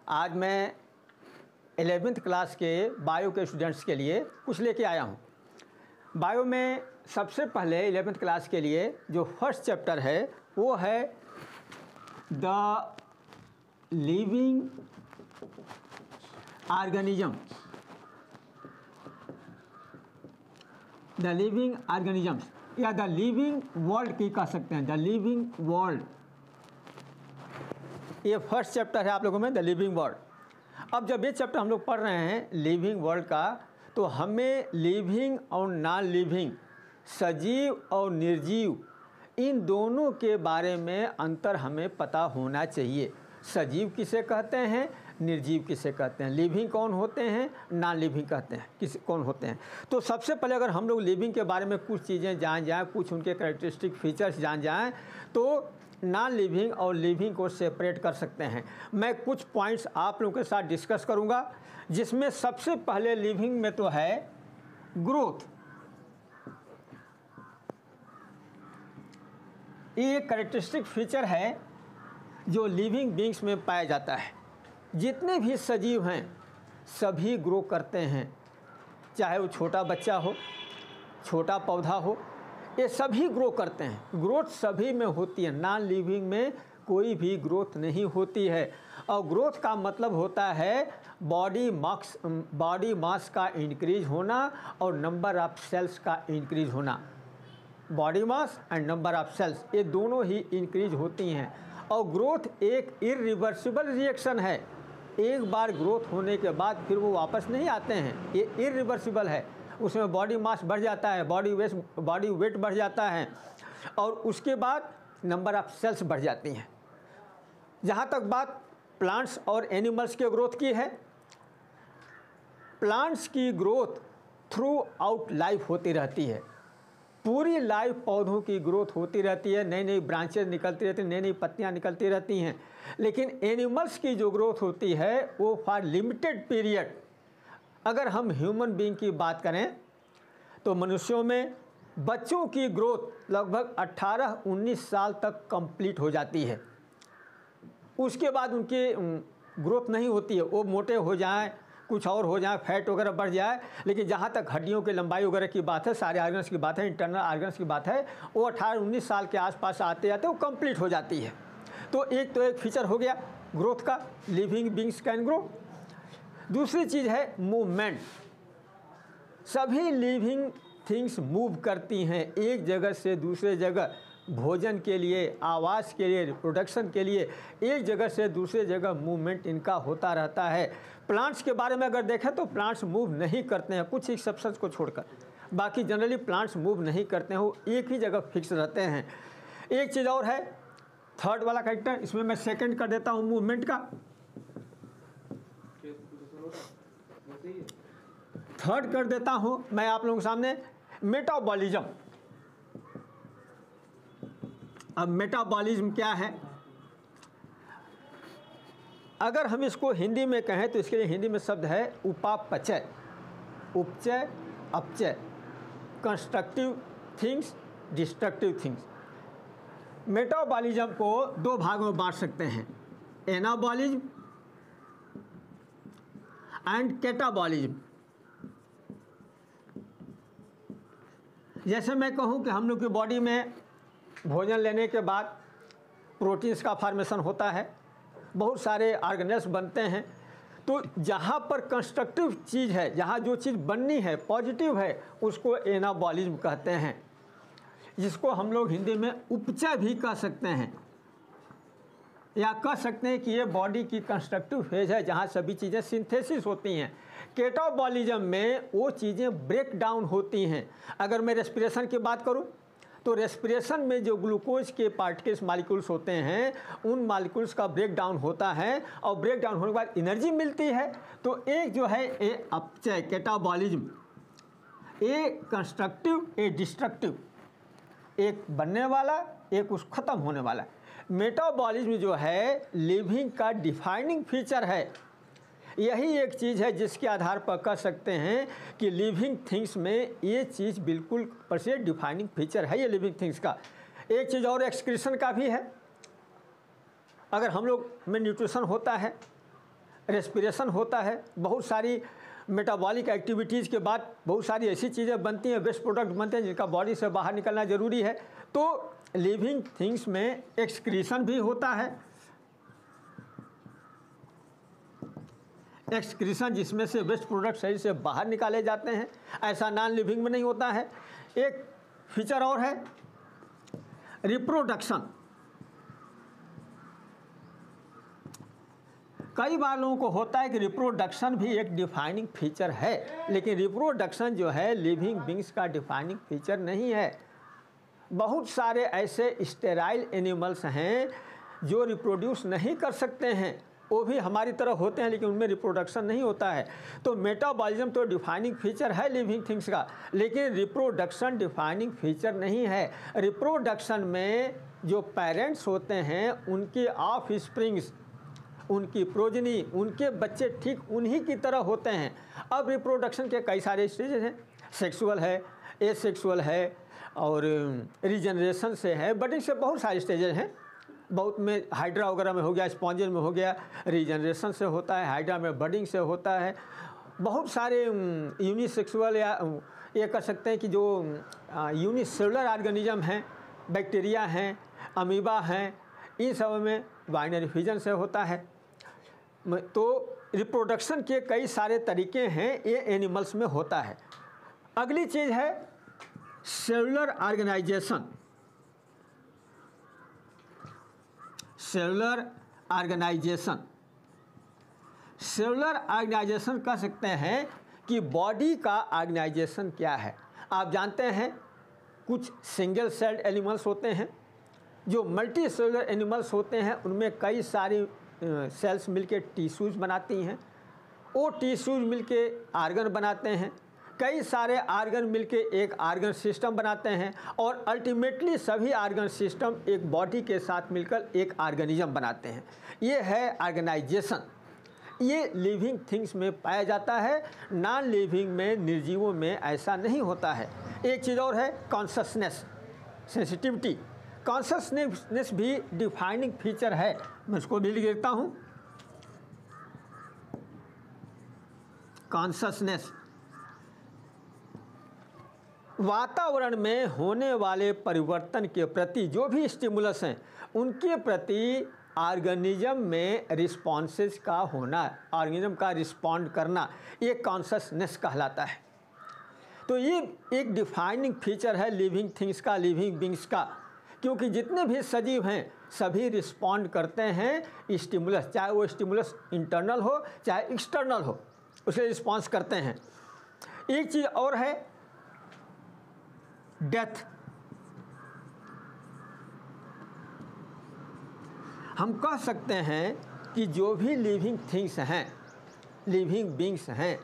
आज मैं 11th class के बायो के स्टूडेंट्स के लिए कुछ लेके आया हूँ। बायो में सबसे पहले 11th क्लास के लिए जो फर्स्ट चैप्टर है वो है the living organism. The living organisms या द लिविंग वर्ल्ड की कह सकते हैं, द लिविंग वर्ल्ड। ये फर्स्ट चैप्टर है आप लोगों में, द लिविंग वर्ल्ड। अब जब ये चैप्टर हम लोग पढ़ रहे हैं लिविंग वर्ल्ड का, तो हमें लिविंग और नॉन लिविंग, सजीव और निर्जीव, इन दोनों के बारे में अंतर हमें पता होना चाहिए। सजीव किसे कहते हैं, निर्जीव किसे कहते हैं, लिविंग कौन होते हैं, नॉन लिविंग कहते हैं किस कौन होते हैं। तो सबसे पहले अगर हम लोग लिविंग के बारे में कुछ चीज़ें जान जाएं, कुछ उनके कैरेक्टरिस्टिक फीचर्स जान जाएं, तो नॉन लिविंग और लिविंग को सेपरेट कर सकते हैं। मैं कुछ पॉइंट्स आप लोगों के साथ डिस्कस करूंगा, जिसमें सबसे पहले लिविंग में तो है ग्रोथ। ये कैरेक्टरिस्टिक फीचर है जो लिविंग बीइंग्स में पाया जाता है। जितने भी सजीव हैं सभी ग्रो करते हैं, चाहे वो छोटा बच्चा हो, छोटा पौधा हो, ये सभी ग्रो करते हैं। ग्रोथ सभी में होती है, नॉन लिविंग में कोई भी ग्रोथ नहीं होती है। और ग्रोथ का मतलब होता है बॉडी मास का इंक्रीज होना और नंबर ऑफ सेल्स का इंक्रीज होना। Body mass and number of cells ये दोनों ही इंक्रीज होती हैं। और ग्रोथ एक इरिवर्सिबल रिएक्शन है। एक बार ग्रोथ होने के बाद फिर वो वापस नहीं आते हैं, ये इरिवर्सिबल है। उसमें बॉडी मास बढ़ जाता है, बॉडी वेट बढ़ जाता है और उसके बाद नंबर ऑफ सेल्स बढ़ जाती हैं। जहाँ तक बात प्लांट्स और एनिमल्स के ग्रोथ की है, प्लांट्स की ग्रोथ थ्रू आउट लाइफ होती रहती है। पूरी लाइफ पौधों की ग्रोथ होती रहती है, नई नई ब्रांचेज निकलती रहती हैं, नई नई पत्तियां निकलती रहती हैं। लेकिन एनिमल्स की जो ग्रोथ होती है वो फॉर लिमिटेड पीरियड। अगर हम ह्यूमन बीइंग की बात करें तो मनुष्यों में बच्चों की ग्रोथ लगभग 18-19 साल तक कंप्लीट हो जाती है। उसके बाद उनकी ग्रोथ नहीं होती है, वो मोटे हो जाएं, कुछ और हो जाए, फैट वगैरह बढ़ जाए। लेकिन जहाँ तक हड्डियों की लंबाई वगैरह की बात है, सारे ऑर्गन्स की बात है, इंटरनल ऑर्गन्स की बात है, वो 18-19 साल के आसपास आते आते वो कंप्लीट हो जाती है। तो एक फीचर हो गया ग्रोथ का, लिविंग बीइंग्स कैन ग्रो। दूसरी चीज़ है मूवमेंट। सभी लिविंग थिंग्स मूव करती हैं एक जगह से दूसरे जगह, भोजन के लिए, आवास के लिए, रिप्रोडक्शन के लिए, एक जगह से दूसरे जगह मूवमेंट इनका होता रहता है। प्लांट्स के बारे में अगर देखें तो प्लांट्स मूव नहीं करते हैं, कुछ एक्सेप्शंस को छोड़कर। बाकी जनरली प्लांट्स मूव नहीं करते हैं, वो एक ही जगह फिक्स रहते हैं। एक चीज़ और है, थर्ड वाला कैरेक्टर, इसमें मैं सेकंड कर देता हूँ मूवमेंट का। थर्ड कर देता हूँ मैं आप लोगों के सामने मेटाबॉलिज्म। अब मेटाबॉलिज्म क्या है, अगर हम इसको हिंदी में कहें तो इसके लिए हिंदी में शब्द है उपापचय, उपचय, अपचय, constructive things, destructive things. Metabolism को दो भागों में बांट सकते हैं, एनाबॉलिज्म एंड कैटाबॉलिज्म। जैसे मैं कहूँ कि हम लोग की बॉडी में भोजन लेने के बाद प्रोटीन्स का फॉर्मेशन होता है, बहुत सारे ऑर्गेनेल्स बनते हैं। तो जहाँ पर कंस्ट्रक्टिव चीज़ है, जहाँ जो चीज़ बननी है, पॉजिटिव है, उसको एनाबॉलिज्म कहते हैं, जिसको हम लोग हिंदी में उपचय भी कह सकते हैं, या कह सकते हैं कि ये बॉडी की कंस्ट्रक्टिव फेज है जहाँ सभी चीज़ें सिंथेसिस होती हैं। कैटाबॉलिज्म में वो चीज़ें ब्रेक डाउन होती हैं। अगर मैं रेस्पिरेशन की बात करूँ तो रेस्पिरेशन में जो ग्लूकोज के पार्टिकल्स मॉलिक्यूल्स होते हैं, उन मॉलिक्यूल्स का ब्रेक डाउन होता है और ब्रेक डाउन होने के बाद एनर्जी मिलती है। तो एक जो है ये अपचय कैटाबॉलिज्म, ये कंस्ट्रक्टिव, ये डिस्ट्रक्टिव, एक बनने वाला, एक उस खत्म होने वाला। मेटाबॉलिज्म जो है लिविंग का डिफाइनिंग फीचर है। यही एक चीज़ है जिसके आधार पर कह सकते हैं कि लिविंग थिंग्स में ये चीज़ बिल्कुल परसेंट डिफाइनिंग फीचर है ये लिविंग थिंग्स का। एक चीज़ और एक्सक्रीशन का भी है। अगर हम लोग में न्यूट्रिशन होता है रेस्पिरेशन होता है, बहुत सारी मेटाबॉलिक एक्टिविटीज़ के बाद बहुत सारी ऐसी चीज़ें बनती हैं, वेस्ट प्रोडक्ट बनते हैं जिनका बॉडी से बाहर निकलना ज़रूरी है। तो लिविंग थिंग्स में एक्सक्रीशन भी होता है, एक्सक्रीशन जिसमें से वेस्ट प्रोडक्ट शरीर से बाहर निकाले जाते हैं, ऐसा नॉन लिविंग में नहीं होता है। एक फीचर और है रिप्रोडक्शन। कई बार लोगों को होता है कि रिप्रोडक्शन भी एक डिफाइनिंग फीचर है, लेकिन रिप्रोडक्शन जो है लिविंग बींग्स का डिफाइनिंग फीचर नहीं है। बहुत सारे ऐसे स्टेराइल एनिमल्स हैं जो रिप्रोड्यूस नहीं कर सकते हैं, वो भी हमारी तरह होते हैं लेकिन उनमें रिप्रोडक्शन नहीं होता है। तो मेटाबॉलिज्म तो डिफाइनिंग फीचर है लिविंग थिंग्स का, लेकिन रिप्रोडक्शन डिफाइनिंग फीचर नहीं है। रिप्रोडक्शन में जो पेरेंट्स होते हैं उनके ऑफ स्प्रिंग्स, उनकी प्रोजनी, उनके बच्चे ठीक उन्हीं की तरह होते हैं। अब रिप्रोडक्शन के कई सारे स्टेजेस हैं, सेक्सुअल है, एसेक्सुअल है और रीजनरेशन से है, बट इससे बहुत सारे स्टेजेस हैं। बहुत में हाइड्रा वगैरह में हो गया, स्पॉन्जन में हो गया, रीजनरेशन से होता है, हाइड्रा में बडिंग से होता है। बहुत सारे यूनिसेक्सुअल या ये कर सकते हैं कि जो यूनिसेलुलर ऑर्गेनिज्म हैं, बैक्टीरिया हैं, अमीबा हैं, इन सब में बाइनरी फ्यूजन से होता है। तो रिप्रोडक्शन के कई सारे तरीके हैं, ये एनिमल्स में होता है। अगली चीज़ है cellular organisation. Cellular organisation, cellular organisation कह सकते हैं कि बॉडी का ऑर्गेनाइजेशन क्या है। आप जानते हैं कुछ सिंगल सेल्ड एनिमल्स होते हैं, जो मल्टी सेलुलर एनिमल्स होते हैं उनमें कई सारी सेल्स मिलके टिश्यूज़ बनाती हैं, वो टिश्यूज़ मिलके आर्गन बनाते हैं, कई सारे आर्गन मिलके एक आर्गन सिस्टम बनाते हैं और अल्टीमेटली सभी आर्गन सिस्टम एक बॉडी के साथ मिलकर एक ऑर्गेनिज्म बनाते हैं। ये है ऑर्गेनाइजेशन। ये लिविंग थिंग्स में पाया जाता है, नॉन लिविंग में, निर्जीवों में ऐसा नहीं होता है। एक चीज़ और है कॉन्शसनेस, सेंसिटिविटी। कॉन्शसनेस भी डिफाइनिंग फीचर है, मैं उसको भी लिख देता हूँ। कॉन्शसनेस वातावरण में होने वाले परिवर्तन के प्रति जो भी स्टिमुलस हैं उनके प्रति ऑर्गेनिज्म में रिस्पॉन्सेस का होना, ऑर्गेनिज्म का रिस्पॉन्ड करना, ये कॉन्शसनेस कहलाता है। तो ये एक डिफाइनिंग फीचर है लिविंग थिंग्स का, लिविंग बींग्स का, क्योंकि जितने भी सजीव हैं सभी रिस्पॉन्ड करते हैं स्टिमुलस, चाहे वो स्टिमुलस इंटरनल हो चाहे एक्सटर्नल हो, उसे रिस्पॉन्स करते हैं। एक चीज़ और है डेथ। हम कह सकते हैं कि जो भी लिविंग थिंग्स हैं, लिविंग बींग्स हैं,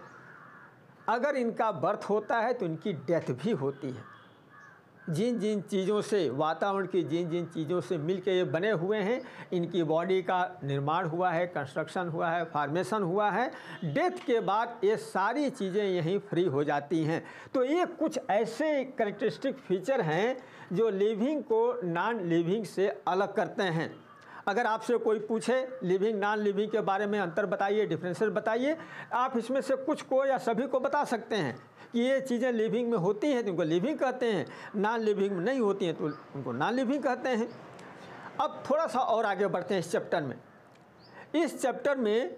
अगर इनका बर्थ होता है तो इनकी डेथ भी होती है। जिन जिन चीज़ों से, वातावरण की जिन जिन चीज़ों से मिलके ये बने हुए हैं, इनकी बॉडी का निर्माण हुआ है, कंस्ट्रक्शन हुआ है, फॉर्मेशन हुआ है, डेथ के बाद ये सारी चीज़ें यहीं फ्री हो जाती हैं। तो ये कुछ ऐसे कैरेक्टरिस्टिक फीचर हैं जो लिविंग को नॉन लिविंग से अलग करते हैं। अगर आपसे कोई पूछे लिविंग नॉन लिविंग के बारे में अंतर बताइए, डिफरेंसेस बताइए, आप इसमें से कुछ को या सभी को बता सकते हैं कि ये चीज़ें लिविंग में होती हैं तो उनको लिविंग कहते हैं, नॉन लिविंग में नहीं होती हैं तो उनको नॉन लिविंग कहते हैं। अब थोड़ा सा और आगे बढ़ते हैं इस चैप्टर में। इस चैप्टर में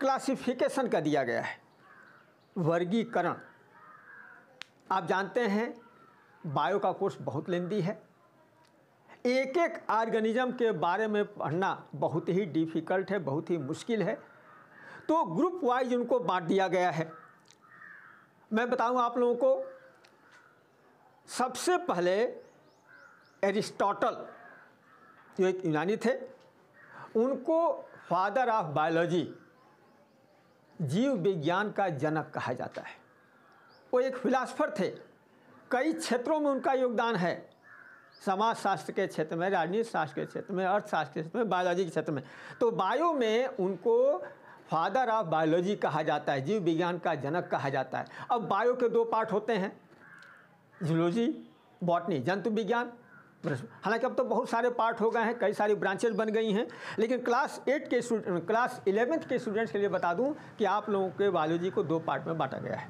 क्लासिफिकेशन का दिया गया है, वर्गीकरण। आप जानते हैं बायो का कोर्स बहुत लेंदी है, एक एक ऑर्गेनिज्म के बारे में पढ़ना बहुत ही डिफ़िकल्ट है, बहुत ही मुश्किल है। तो ग्रुप वाइज उनको बांट दिया गया है। मैं बताऊं आप लोगों को, सबसे पहले एरिस्टोटल जो एक यूनानी थे, उनको फादर ऑफ बायोलॉजी, जीव विज्ञान का जनक कहा जाता है। वो एक फिलासफर थे, कई क्षेत्रों में उनका योगदान है, समाज शास्त्र के क्षेत्र में, राजनीति शास्त्र के क्षेत्र में, अर्थशास्त्र के क्षेत्र में, बायोलॉजी के क्षेत्र में। तो बायो में उनको फादर ऑफ बायोलॉजी कहा जाता है, जीव विज्ञान का जनक कहा जाता है। अब बायो के दो पार्ट होते हैं, जूलॉजी, बॉटनी, जंतु विज्ञान, हालांकि अब तो बहुत सारे पार्ट हो गए हैं, कई सारी ब्रांचेज बन गई हैं, लेकिन क्लास 11th के स्टूडेंट्स के लिए बता दूं कि आप लोगों के बायोलॉजी को 2 पार्ट में बांटा गया है।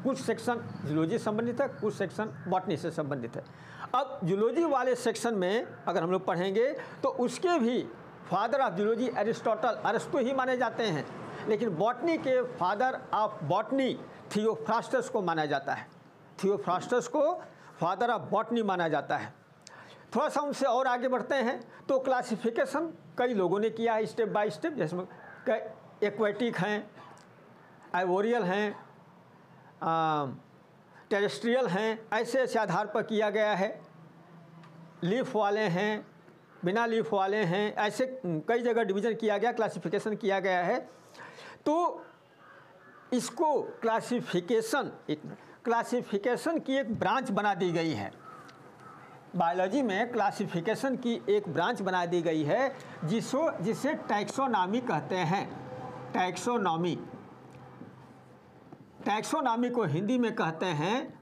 कुछ सेक्शन जूलॉजी से संबंधित है, कुछ सेक्शन बॉटनी से संबंधित है। अब जूलॉजी वाले सेक्शन में अगर हम लोग पढ़ेंगे तो उसके भी फादर ऑफ जूलॉजी एरिस्टोटल, अरस्तु ही माने जाते हैं, लेकिन बॉटनी के फादर ऑफ बॉटनी थियोफ्रास्टस को माना जाता है। थियोफ्रास्टस को फादर ऑफ बॉटनी माना जाता है। थोड़ा सा उनसे और आगे बढ़ते हैं तो क्लासिफिकेशन कई लोगों ने किया है स्टेप बाय स्टेप, जिसमें एक्वेटिक हैं, आइवोरियल हैं, टेरेस्ट्रियल हैं, ऐसे ऐसे आधार पर किया गया है। लीफ वाले हैं, बिना लीफ वाले हैं, ऐसे कई जगह डिवीज़न किया गया, क्लासिफिकेशन किया गया है। तो इसको क्लासिफिकेशन की एक ब्रांच बना दी गई है। बायोलॉजी में क्लासिफिकेशन की एक ब्रांच बना दी गई है जिसे टैक्सोनॉमी कहते हैं। टैक्सोनॉमी को हिंदी में कहते हैं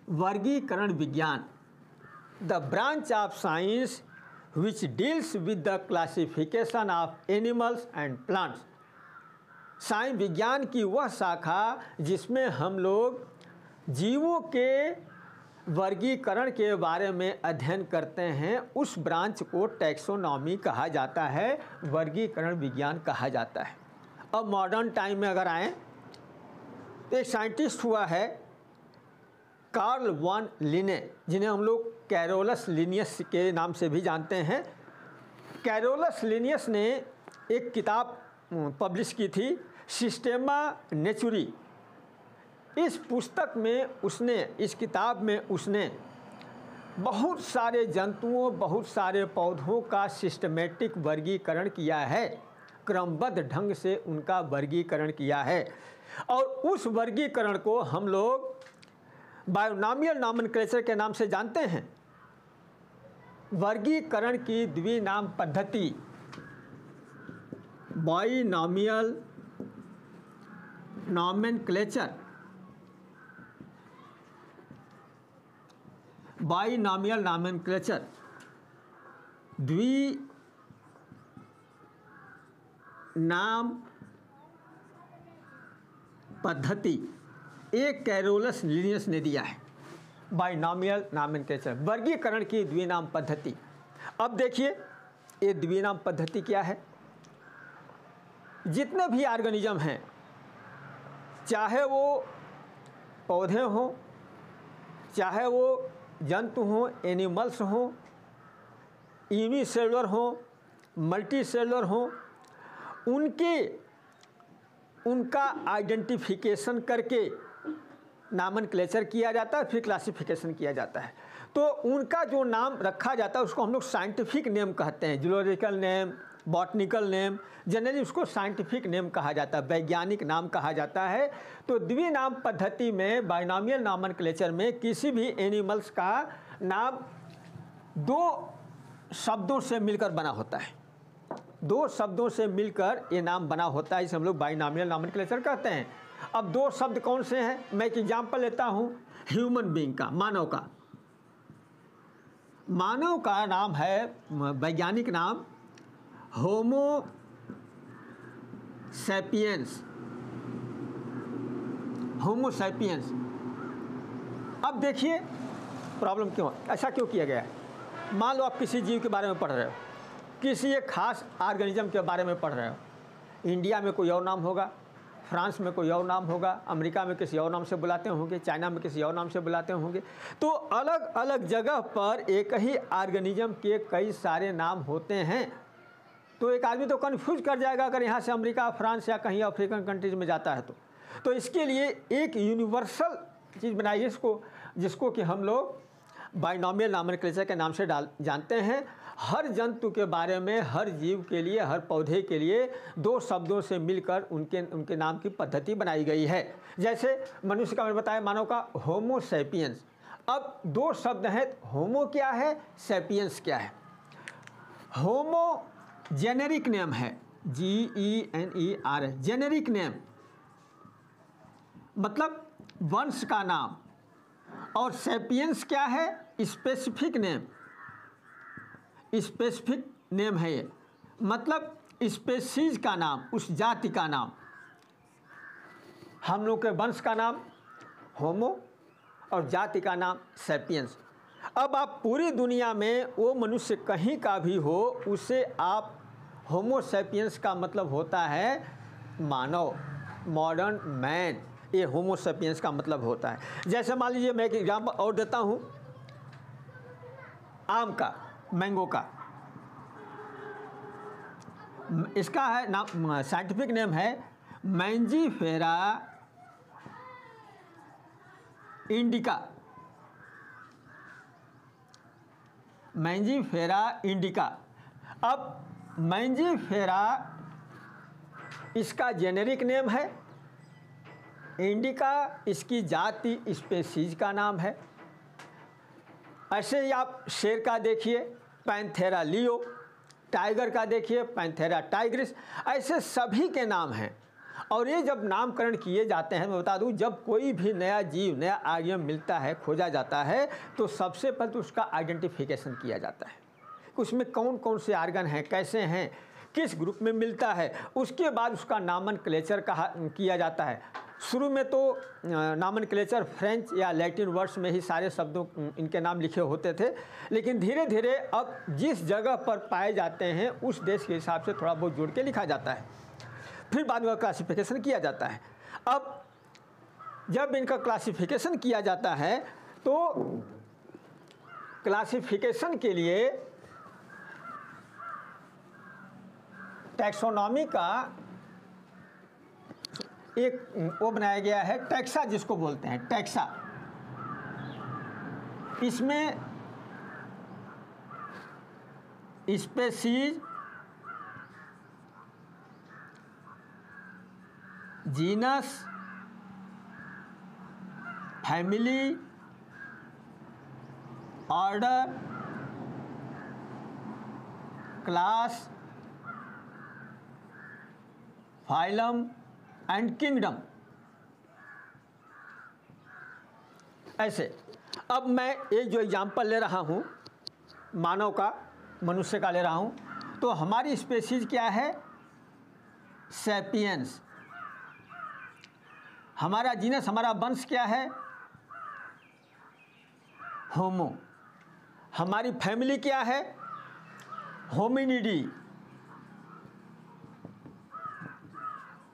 वर्गीकरण विज्ञान। The branch of science which deals with the classification of animals and plants। Science विज्ञान की वह शाखा जिसमें हम लोग जीवों के वर्गीकरण के बारे में अध्ययन करते हैं, उस ब्रांच को टैक्सोनॉमी कहा जाता है, वर्गीकरण विज्ञान कहा जाता है। अब मॉडर्न टाइम में अगर आएँ तो एक साइंटिस्ट हुआ है कार्ल वॉन लिने, जिन्हें हम लोग कैरोलस लिनियस के नाम से भी जानते हैं। कैरोलस लिनियस ने एक किताब पब्लिश की थी, सिस्टेमा नेचुरी। इस किताब में उसने बहुत सारे जंतुओं, बहुत सारे पौधों का सिस्टमेटिक वर्गीकरण किया है, क्रमबद्ध ढंग से उनका वर्गीकरण किया है। और उस वर्गीकरण को हम लोग बायोनॉमियल नॉमेनक्लेचर के नाम से जानते हैं। वर्गीकरण की द्विनाम पद्धति बायोनॉमियल नॉमेनक्लेचर द्विनाम पद्धति एक कैरोलस लिनियस ने दिया है। बायोनॉमियल नॉमेनक्लेचर, वर्गीकरण की द्विनाम पद्धति। अब देखिए ये द्विनाम पद्धति क्या है। जितने भी ऑर्गेनिज्म हैं, चाहे वो पौधे हों, चाहे वो जंतु हों, एनिमल्स हों, यूनिसेलुलर हों, मल्टीसेलुलर हों, उनका आइडेंटिफिकेशन करके नॉमेनक्लेचर किया जाता है, फिर क्लासिफिकेशन किया जाता है। तो उनका जो नाम रखा जाता है उसको हम लोग साइंटिफिक नेम कहते हैं। Zoological name, botanical name, generally उसको साइंटिफिक नेम कहा जाता है, वैज्ञानिक नाम कहा जाता है। तो द्विनाम पद्धति में, बायोनॉमियल नॉमेनक्लेचर में, किसी भी एनिमल्स का नाम 2 शब्दों से मिलकर बना होता है। 2 शब्दों से मिलकर ये नाम बना होता है, इसे हम लोग बायोनॉमियल नॉमेनक्लेचर कहते हैं। अब 2 शब्द कौन से हैं? मैं एक एग्जाम्पल लेता हूँ ह्यूमन बीइंग का, मानव का। मानव का नाम है, वैज्ञानिक नाम होमो सैपियंस। अब देखिए प्रॉब्लम क्यों, ऐसा क्यों किया गया है। मान लो आप किसी जीव के बारे में पढ़ रहे हो, किसी एक खास ऑर्गेनिज्म के बारे में पढ़ रहे हो। इंडिया में कोई और नाम होगा, फ्रांस में कोई और नाम होगा, अमेरिका में किसी और नाम से बुलाते होंगे, चाइना में किसी और नाम से बुलाते होंगे। तो अलग अलग जगह पर एक ही ऑर्गेनिज्म के कई सारे नाम होते हैं। तो एक आदमी तो कन्फ्यूज कर जाएगा अगर यहाँ से अमेरिका, फ्रांस या कहीं अफ्रीकन कंट्रीज में जाता है तो इसके लिए एक यूनिवर्सल चीज़ बनाई है जिसको कि हम लोग बायोनॉमियल नॉमेनक्लेचर के नाम से जानते हैं। हर जंतु के बारे में, हर जीव के लिए, हर पौधे के लिए 2 शब्दों से मिलकर उनके नाम की पद्धति बनाई गई है। जैसे मनुष्य का मैंने बताया, मानव का होमो सैपियंस। अब 2 शब्द हैं, होमो क्या है, सैपियंस क्या है। होमो जेनेरिक नेम है, GENER, जेनेरिक नेम। मतलब वंश का नाम, और सेपियंस क्या है? स्पेसिफिक नेम, स्पेसिफिक नेम है ये, मतलब स्पेसीज का नाम, उस जाति का नाम। हम लोग के वंश का नाम होमो और जाति का नाम सेपियंस। अब आप पूरी दुनिया में वो मनुष्य कहीं का भी हो, उसे आप होमो सेपियंस का मतलब होता है मानव, मॉडर्न मैन, ये होमो सेपियंस का मतलब होता है। जैसे मान लीजिए मैं एक एग्जाम्पल और देता हूँ, आम का, मैंगो का, इसका है नाम, साइंटिफिक नेम है मैंजीफेरा इंडिका, मैंजीफेरा इंडिका। अब मैंजीफेरा इसका जेनेरिक नेम है, इंडिका इसकी जाति स्पेसीज का नाम है। ऐसे ही आप शेर का देखिए पैंथेरा लियो, टाइगर का देखिए पैंथेरा टाइग्रिस, ऐसे सभी के नाम हैं। और ये जब नामकरण किए जाते हैं, मैं बता दूं, जब कोई भी नया जीव, नया आर्यन मिलता है, खोजा जाता है, तो सबसे पहले तो उसका आइडेंटिफिकेशन किया जाता है, उसमें कौन कौन से आर्गन हैं, कैसे हैं, किस ग्रुप में मिलता है। उसके बाद उसका नामनक्लेचर किया जाता है। शुरू में तो नामनक्लेचर फ्रेंच या लैटिन वर्ड्स में ही सारे शब्दों इनके नाम लिखे होते थे, लेकिन धीरे धीरे अब जिस जगह पर पाए जाते हैं उस देश के हिसाब से थोड़ा बहुत जोड़ के लिखा जाता है, फिर बाद में क्लासिफिकेशन किया जाता है। अब जब इनका क्लासिफिकेशन किया जाता है तो क्लासिफिकेशन के लिए टैक्सोनॉमी का एक वो बनाया गया है, टैक्सा जिसको बोलते हैं, टैक्सा। इसमें species, genus, family, order, class, phylum and kingdom, ऐसे। अब मैं एक जो एग्जाम्पल ले रहा हूँ मानव का, मनुष्य का ले रहा हूँ, तो हमारी स्पेसीज क्या है? सैपियंस। हमारा जीनस, हमारा वंश क्या है? होमो। हमारी फैमिली क्या है? Hominidae,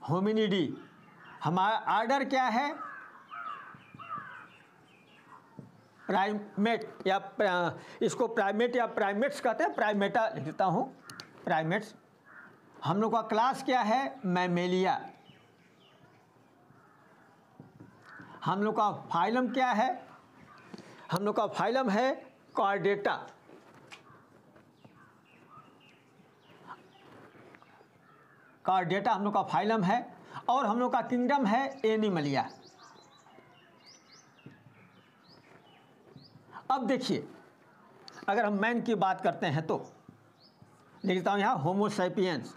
Hominidae. हमारा ऑर्डर क्या है? प्राइमेट, या इसको प्राइमेट या प्राइमेट्स कहते हैं, प्राइमेटा लिख देता हूँ, प्राइमेट्स। हम लोग का क्लास क्या है? मैमेलिया। हम लोग का फाइलम क्या है? हम लोग का फाइलम है कॉर्डेटा। कॉर्डेटा हम लोग का फाइलम है। और हम लोग का किंगडम है एनिमलिया। अब देखिए, अगर हम मैन की बात करते हैं तो लिखता हूं यहां होमो सैपियंस।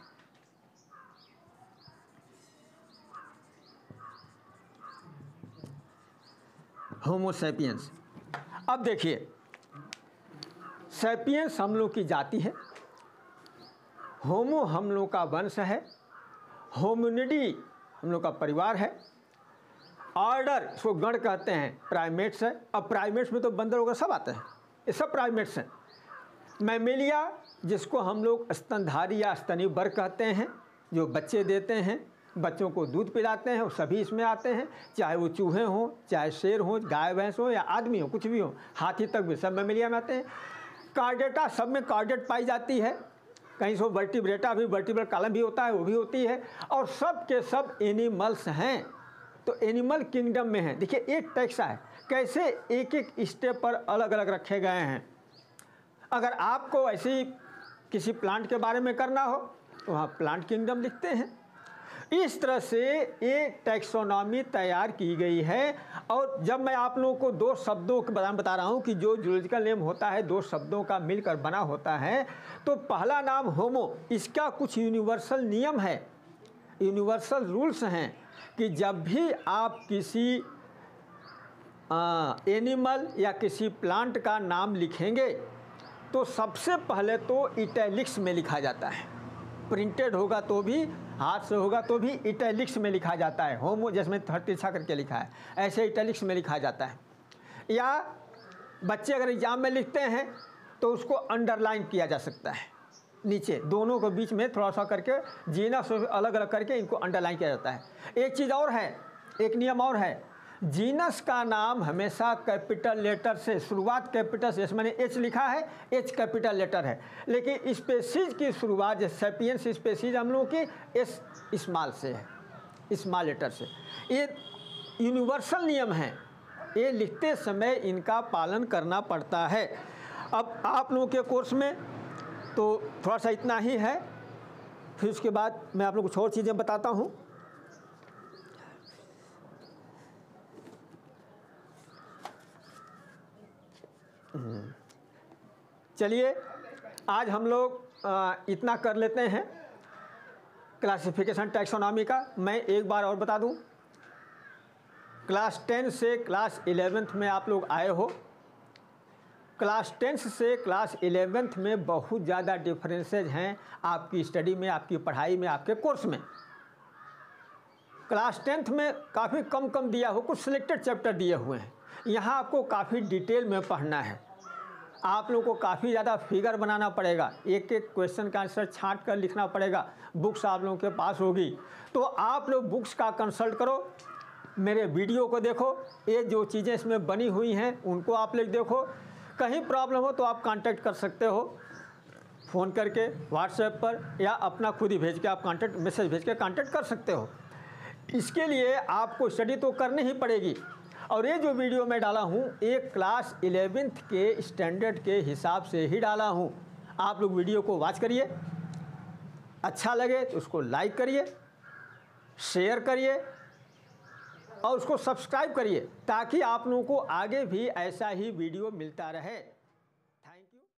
Homo sapiens. अब देखिए, सैपियंस हम लोग की जाति है, होमो हम लोग का वंश है, होमिनिडी हम लोग का परिवार है, ऑर्डर इसको गण कहते हैं, प्राइमेट्स है। अब प्राइमेट्स में तो बंदर वगैरह सब आते हैं, ये सब प्राइमेट्स हैं। मैमेलिया जिसको हम लोग स्तनधारी या स्तनी वर्ग कहते हैं, जो बच्चे देते हैं, बच्चों को दूध पिलाते हैं, वो सभी इसमें आते हैं, चाहे वो चूहे हों, चाहे शेर हों, गाय भैंस हो या आदमी हो, कुछ भी हो, हाथी तक भी सब मैमेलिया में आते हैं। कार्डेटा, सब में कार्डेट पाई जाती है, कहीं से वर्टिब्रेटा भी, वर्टिब्रल कॉलम भी होता है, वो भी होती है, और सब के सब एनिमल्स हैं, तो एनिमल किंगडम में है। देखिए एक टैक्सा है, कैसे एक एक स्टेप पर अलग अलग रखे गए हैं। अगर आपको ऐसी किसी प्लांट के बारे में करना हो तो वहाँ प्लांट किंगडम लिखते हैं। इस तरह से ये टैक्सोनॉमी तैयार की गई है। और जब मैं आप लोगों को दो शब्दों के बारे में बता रहा हूँ कि जो जूलॉजिकल नेम होता है दो शब्दों का मिलकर बना होता है, तो पहला नाम होमो, इसका कुछ यूनिवर्सल नियम है, यूनिवर्सल रूल्स हैं कि जब भी आप किसी एनिमल या किसी प्लांट का नाम लिखेंगे तो सबसे पहले तो इटैलिक्स में लिखा जाता है। प्रिंटेड होगा तो भी, हाथ से होगा तो भी इटैलिक्स में लिखा जाता है। होमो जिसमें तिरछा करके लिखा है, ऐसे इटैलिक्स में लिखा जाता है। या बच्चे अगर एग्जाम में लिखते हैं तो उसको अंडरलाइन किया जा सकता है, नीचे दोनों के बीच में थोड़ा सा करके जीनस अलग अलग करके इनको अंडरलाइन किया जाता है। एक चीज़ और है, एक नियम और है, जीनस का नाम हमेशा कैपिटल लेटर से, शुरुआत कैपिटल से, जैसे मैंने एच लिखा है, एच कैपिटल लेटर है, लेकिन स्पेसीज की शुरुआत जैसे सैपियंस स्पेसीज हम लोगों की एस स्मॉल से है, स्मॉल लेटर से। ये यूनिवर्सल नियम है, ये लिखते समय इनका पालन करना पड़ता है। अब आप लोगों के कोर्स में तो थोड़ा सा इतना ही है, फिर उसके बाद मैं आप लोगों को कुछ और चीज़ें बताता हूँ। चलिए आज हम लोग इतना कर लेते हैं क्लासिफिकेशन टैक्सोनॉमी का। मैं एक बार और बता दूं, क्लास 10 से क्लास 11th में आप लोग आए हो। क्लास 10 से क्लास 11th में बहुत ज़्यादा डिफरेंसेज हैं आपकी स्टडी में, आपकी पढ़ाई में, आपके कोर्स में। क्लास 10th में काफ़ी कम दिया हो, कुछ सिलेक्टेड चैप्टर दिए हुए हैं। यहाँ आपको काफ़ी डिटेल में पढ़ना है, आप लोगों को काफ़ी ज़्यादा फिगर बनाना पड़ेगा, एक एक क्वेश्चन का आंसर छांट कर लिखना पड़ेगा। बुक्स आप लोगों के पास होगी तो आप लोग बुक्स का कंसल्ट करो, मेरे वीडियो को देखो, ये जो चीज़ें इसमें बनी हुई हैं उनको आप लोग देखो। कहीं प्रॉब्लम हो तो आप कांटेक्ट कर सकते हो फ़ोन करके, व्हाट्सएप पर, या अपना खुद ही भेज के आप कांटेक्ट मैसेज भेज के कांटेक्ट कर सकते हो। इसके लिए आपको स्टडी तो करनी ही पड़ेगी। और ये जो वीडियो मैं डाला हूँ एक क्लास 11th के स्टैंडर्ड के हिसाब से ही डाला हूँ। आप लोग वीडियो को वॉच करिए, अच्छा लगे तो उसको लाइक करिए, शेयर करिए और उसको सब्सक्राइब करिए, ताकि आप लोगों को आगे भी ऐसा ही वीडियो मिलता रहे।